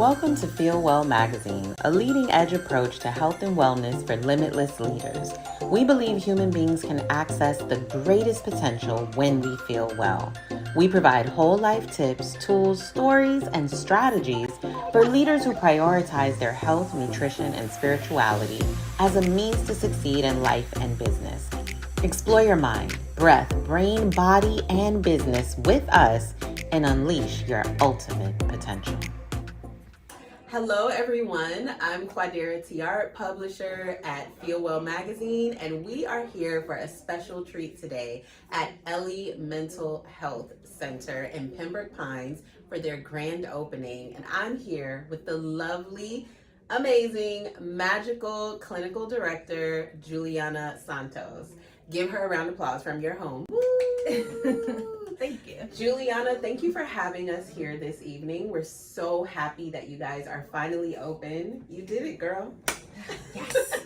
Welcome to FeelWell magazine, a leading edge approach to health and wellness for limitless leaders. We believe human beings can access the greatest potential when we feel well. We provide whole life tips, tools, stories, and strategies for leaders who prioritize their health, nutrition, and spirituality as a means to succeed in life and business. Explore your mind, breath, brain, body, and business with us and unleash your ultimate potential. Hello, everyone. I'm Quadira Tiart, publisher at FeelWell magazine, and we are here for a special treat today at Ellie Mental Health Center in Pembroke Pines for their grand opening. And I'm here with the lovely, amazing, magical clinical director, Juliana Santos. Give her a round of applause from your home. Thank you. Juliana, thank you for having us here this evening. We're so happy that you guys are finally open. You did it, girl. Yes.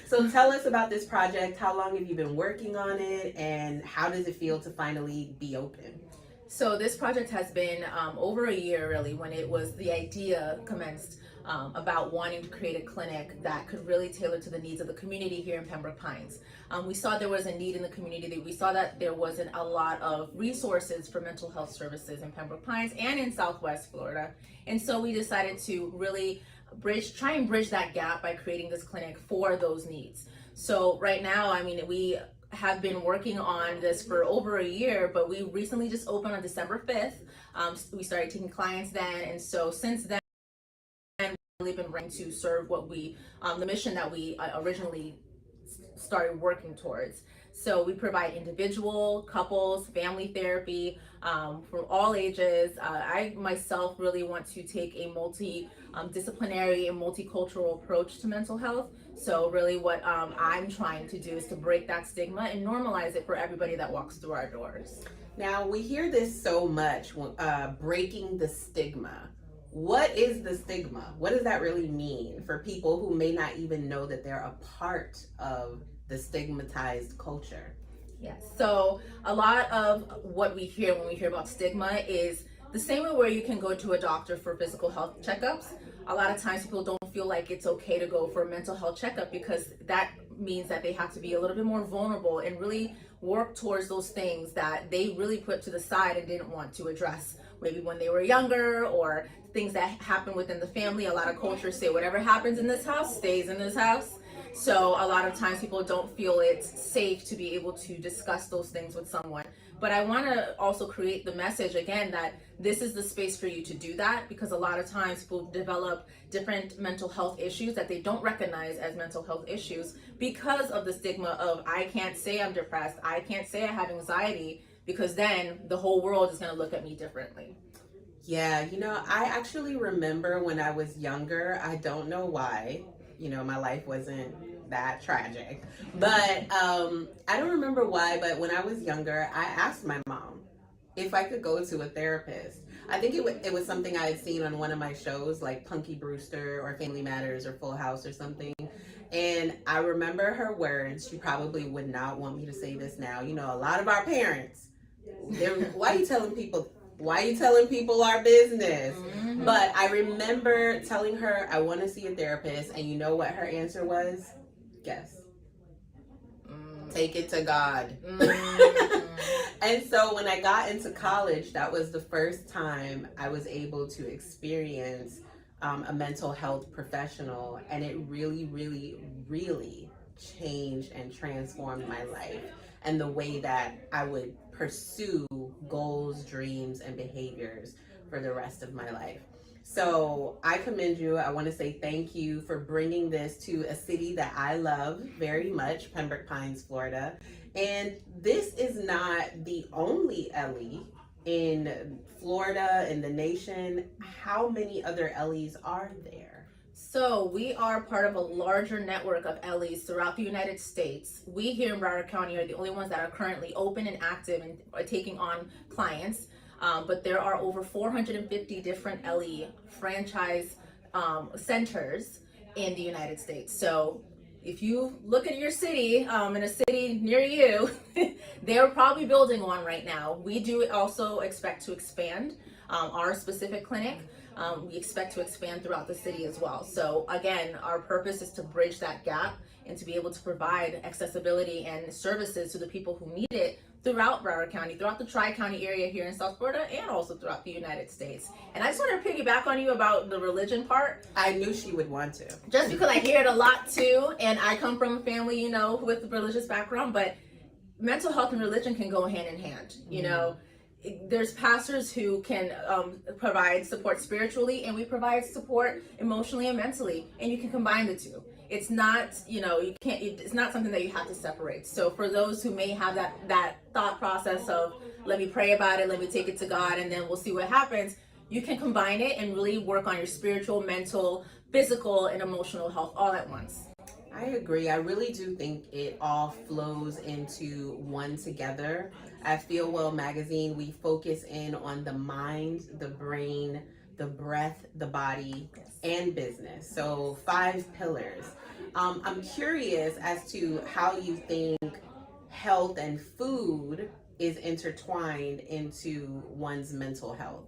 So tell us about this project. How long have you been working on it, and how does it feel to finally be open? So this project has been over a year, really, when it was the idea commenced about wanting to create a clinic that could really tailor to the needs of the community here in Pembroke Pines. We saw there was a need in the community. We saw that there wasn't a lot of resources for mental health services in Pembroke Pines and in Southwest Florida. And so we decided to really try and bridge that gap by creating this clinic for those needs. So right now, we have been working on this for over a year, but we recently just opened on December 5th. We started taking clients then, and so since then, we've really been trying to serve what the mission that we originally started working towards. So we provide individual, couples, family therapy for all ages. I myself really want to take a multi-disciplinary and multicultural approach to mental health. So really what I'm trying to do is to break that stigma and normalize it for everybody that walks through our doors. Now, we hear this so much, breaking the stigma. What is the stigma? What does that really mean for people who may not even know that they're a part of the stigmatized culture? Yes, so a lot of what we hear when we hear about stigma is the same way where you can go to a doctor for physical health checkups. A lot of times people don't feel like it's okay to go for a mental health checkup because that means that they have to be a little bit more vulnerable and really work towards those things that they really put to the side and didn't want to address, maybe when they were younger, or things that happen within the family. A lot of cultures say whatever happens in this house stays in this house. So a lot of times people don't feel it's safe to be able to discuss those things with someone. But I want to also create the message again that this is the space for you to do that, because a lot of times people develop different mental health issues that they don't recognize as mental health issues because of the stigma of, I can't say I'm depressed, I can't say I have anxiety, because then the whole world is going to look at me differently. Yeah, I actually remember when I was younger, I don't know why, my life wasn't that tragic, but I don't remember why, but when I was younger, I asked my mom if I could go to a therapist. I think it was something I had seen on one of my shows, like Punky Brewster or Family Matters or Full House or something. And I remember her words. She probably would not want me to say this now. A lot of our parents, why are you telling people our business? Mm-hmm. But I remember telling her I want to see a therapist, and you know what her answer was? Guess. Take it to God. And so when I got into college, that was the first time I was able to experience a mental health professional, and it really, really, really changed and transformed my life and the way that I would pursue goals, dreams, and behaviors for the rest of my life. So I commend you. I want to say thank you for bringing this to a city that I love very much, Pembroke Pines, Florida. And this is not the only Ellie in Florida, in the nation. How many other Ellies are there? So we are part of a larger network of Ellies throughout the United States. We here in Broward County are the only ones that are currently open and active and are taking on clients. But there are over 450 different Ellie franchise centers in the United States. So if you look at your city, in a city near you, they're probably building one right now. We do also expect to expand our specific clinic. we expect to expand throughout the city as well. So again, our purpose is to bridge that gap and to be able to provide accessibility and services to the people who need it throughout Broward County, throughout the Tri-County area here in South Florida, and also throughout the United States. And I just want to piggyback on you about the religion part. I knew she would want to. Just because I hear it a lot too, and I come from a family, you know, with a religious background, but mental health and religion can go hand in hand, you know. There's pastors who can provide support spiritually, and we provide support emotionally and mentally, and you can combine the two. It's not, you know, you can't, it's not something that you have to separate. So for those who may have that thought process of, let me pray about it, let me take it to God, and then we'll see what happens, you can combine it and really work on your spiritual, mental, physical, and emotional health all at once. I agree. I really do think it all flows into one together. At FeelWell magazine, we focus in on the mind, the brain, the breath, the body, and business. So 5 pillars. I'm curious as to how you think health and food is intertwined into one's mental health.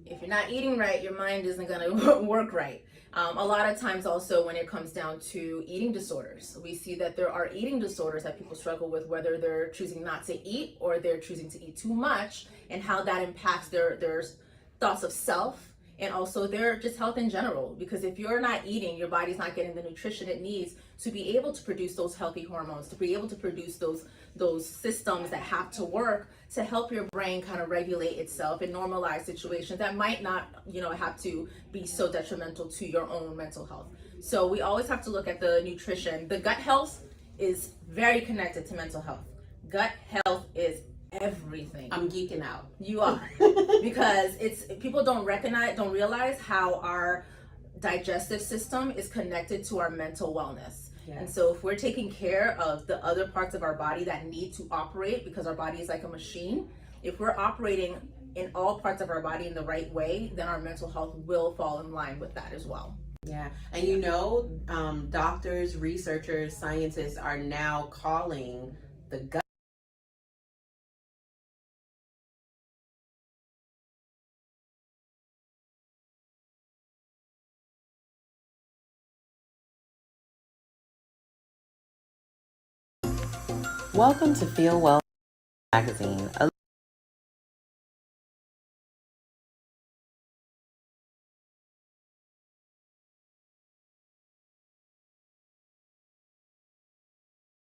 If you're not eating right, your mind isn't going to work right. A lot of times also when it comes down to eating disorders, we see that there are eating disorders that people struggle with, whether they're choosing not to eat or they're choosing to eat too much, and how that impacts their thoughts of self and also their just health in general. Because if you're not eating, your body's not getting the nutrition it needs to be able to produce those healthy hormones, to be able to produce those systems that have to work to help your brain kind of regulate itself and normalize situations that might not, you know, have to be so detrimental to your own mental health. So we always have to look at the nutrition. The gut health is very connected to mental health. Gut health is everything. I'm geeking out. You are. Because people don't realize how our digestive system is connected to our mental wellness. Yes. And so if we're taking care of the other parts of our body that need to operate, because our body is like a machine, if we're operating in all parts of our body in the right way, then our mental health will fall in line with that as well. Yeah, and you know, doctors, researchers, scientists are now calling the gut Welcome to FeelWell magazine, a